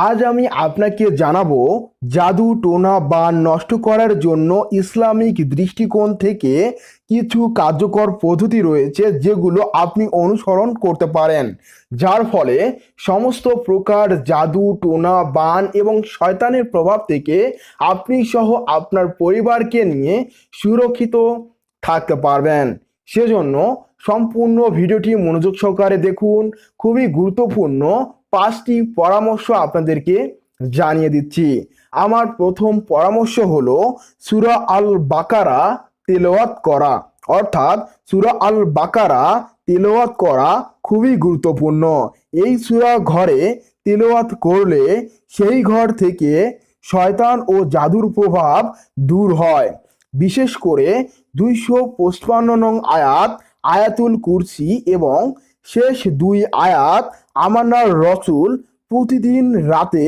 আজ আমি আপনাকে জানাবো জাদু টোনা বা নষ্ট করার জন্য ইসলামিক দৃষ্টিকোণ থেকে কিছু কার্যকর পদ্ধতি রয়েছে যেগুলো আপনি অনুসরণ করতে পারেন, যার ফলে সমস্ত প্রকার জাদু টোনা বান এবং শয়তানের প্রভাব থেকে আপনি সহ আপনার পরিবারকে নিয়ে সুরক্ষিত থাকতে পারবেন। সেজন্য সম্পূর্ণ ভিডিওটি মনোযোগ সহকারে দেখুন। খুবই গুরুত্বপূর্ণ 5টি পরামর্শ আপনাদেরকে জানিয়ে দিচ্ছি। আমার প্রথম পরামর্শ হলো সূরা আল বাকারা তেলাওয়াত করা, অর্থাৎ সূরা আল বাকারা তেলাওয়াত করা খুবই গুরুত্বপূর্ণ। এই সূরা ঘরে তেলাওয়াত করলে সেই ঘর থেকে শয়তান ও জাদুর প্রভাব দূর হয়। বিশেষ করে 255 নং আয়াত আয়াতুল কুরসি এবং শেষ 2 আয়াত আমানার রসুল প্রতিদিন রাতে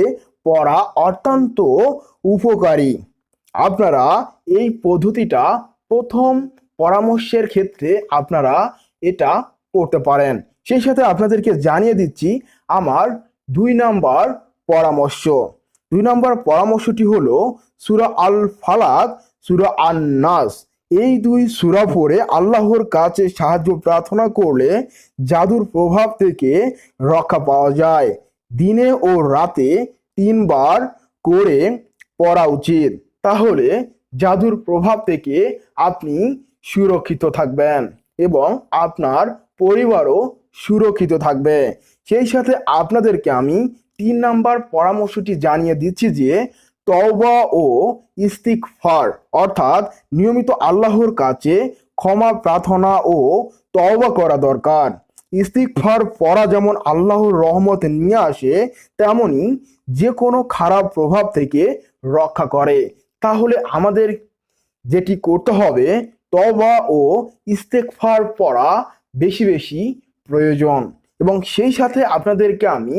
পড়া অত্যন্ত উপকারী। আপনারা এই পদ্ধতিটা প্রথম পরামর্শের ক্ষেত্রে আপনারা এটা করতে পারেন। সেই সাথে আপনাদেরকে জানিয়ে দিচ্ছি আমার 2 নাম্বার পরামর্শ। 2 নাম্বার পরামর্শটি হলো সূরা আল ফালাক, সূরা আন নাস। এই 2 সূরা পড়ে আল্লাহর কাছে সাহায্য প্রার্থনা করলে জাদুর প্রভাব থেকে রক্ষা পাওয়া যায়। দিনে ও রাতে 3 বার করে পড়া উচিত, তাহলে জাদুর প্রভাব থেকে আপনি সুরক্ষিত থাকবেন এবং আপনার পরিবারও সুরক্ষিত থাকবে। সেই সাথে আপনাদেরকে আমি 3 নাম্বার পরামর্শটি জানিয়ে দিচ্ছি যে তওবা ও ইস্তিগফার, অর্থাৎ নিয়মিত আল্লাহর কাছে ক্ষমা প্রার্থনা ও তওবা করা দরকার। ইস্তিগফার পড়া যেমন আল্লাহর রহমত নিয়ে আসে, তেমনি যে কোনো খারাপ প্রভাব থেকে রক্ষা করে। তাহলে আমাদের যেটি করতে হবে, তওবা ও ইস্তিগফার পড়া বেশি বেশি প্রয়োজন। এবং সেই সাথে আপনাদেরকে আমি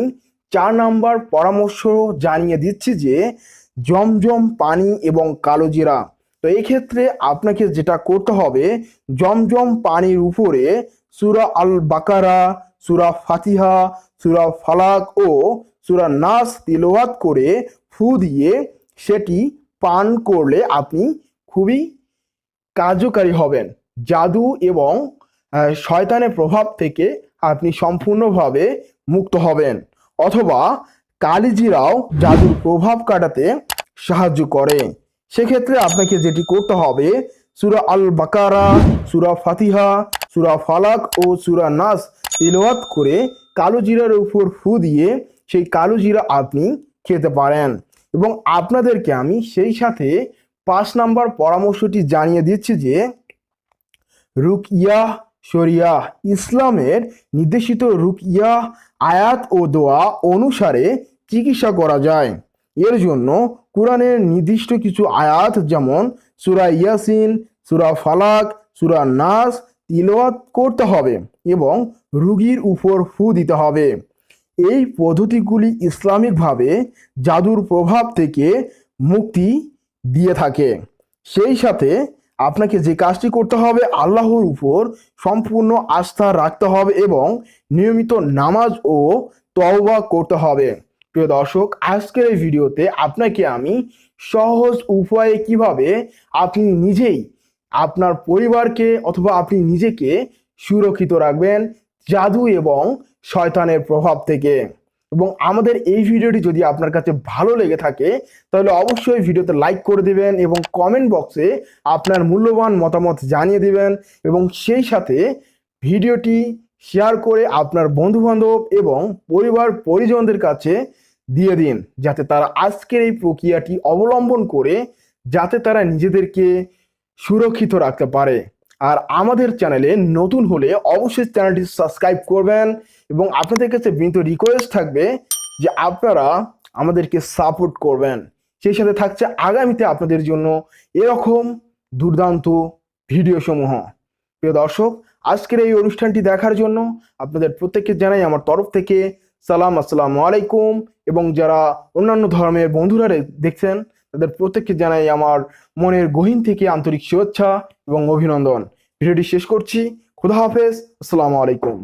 4 নাম্বার পরামর্শ জানিয়ে দিচ্ছি যে জমজম পানি এবং কালোজিরা। তো এই ক্ষেত্রে আপনাকে যেটা করতে হবে, জমজম পানির উপরে সূরা আল বাকারা, সূরা ফাতিহা, সূরা ফালাক ও সূরা নাস তিলাওয়াত করে ফু দিয়ে সেটি পান করলে আপনি খুবই কার্যকারী হবেন। জাদু এবং শয়তানের প্রভাব থেকে আপনি সম্পূর্ণভাবে মুক্ত হবেন। অথবা কালিজিরাও জাদুর প্রভাব কাটাতে সাহায্য করে। সেক্ষেত্রে আপনাকে যেটি করতে হবে, সূরা আল বাকারা, সূরা ফাতিহা, সূরা ফালাক ও সূরা নাস তিলাওয়াত করে কালো জিরার উপর ফু দিয়ে সেই কালো জিরা আপনি খেতে পারেন। এবং আপনাদেরকে আমি সেই সাথে 5 নাম্বার পরামর্শটি জানিয়ে দিচ্ছি যে রুকিয়াহ শরিয়াহ, ইসলামের নির্দেশিত রুকিয়াহ আয়াত ও দোয়া অনুসারে চিকিৎসা করা যায়। এর জন্য কোরআনের নির্দিষ্ট কিছু আয়াত যেমন সূরা ইয়াসিন, সূরা ফালাক, সূরা নাস তিলাওয়াত করতে হবে এবং রোগীর উপর ফু দিতে হবে। এই পদ্ধতিগুলি ইসলামিকভাবে জাদুর প্রভাব থেকে মুক্তি দিয়ে থাকে। সেই সাথে আপনাকে যে কাজটি করতে হবে, আল্লাহর উপর সম্পূর্ণ আস্থা রাখতে হবে এবং নিয়মিত নামাজ ও তওবা করতে হবে। প্রিয় দর্শক, আজকের এই ভিডিওতে আপনাকে আমি সহজ উপায়ে কিভাবে আপনি নিজেই আপনার পরিবারকে অথবা আপনি নিজেকে সুরক্ষিত রাখবেন জাদু এবং শয়তানের প্রভাব থেকে। এবং আমাদের এই ভিডিওটি যদি আপনার কাছে ভালো লেগে থাকে তাহলে অবশ্যই ভিডিওতে লাইক করে দিবেন এবং কমেন্ট বক্সে আপনার মূল্যবান মতামত জানিয়ে দিবেন। এবং সেই সাথে ভিডিওটি শেয়ার করে আপনার বন্ধুবান্ধব এবং পরিবার পরিজনদের কাছে দিয়ে দিন, যাতে তারা আজকের এই প্রক্রিয়াটি অবলম্বন করে যাতে তারা নিজেদেরকে সুরক্ষিত রাখতে পারে। আর আমাদের চ্যানেলে নতুন হলে অবশ্যই চ্যানেলটি সাবস্ক্রাইব করবেন। এবং আপনাদের কাছে বিনীত রিকোয়েস্ট থাকবে যে আপনারা আমাদেরকে সাপোর্ট করবেন। সেই সাথে থাকছে আগামীতে আপনাদের জন্য এরকম দুর্দান্ত ভিডিও সমূহ। প্রিয় দর্শক, আজকের এই অনুষ্ঠানটি দেখার জন্য আপনাদের প্রত্যেককে জানাই আমার তরফ থেকে সালাম, আসসালামু আলাইকুম। এবং যারা অন্যান্য ধর্মের বন্ধুরা দেখছেন তাদের প্রত্যেককে জানাই আমার মনের গহীন থেকে আন্তরিক শুভেচ্ছা এবং অভিনন্দন। ভিডিওটি শেষ করছি। খুদা হাফেজ, আসসালামু আলাইকুম।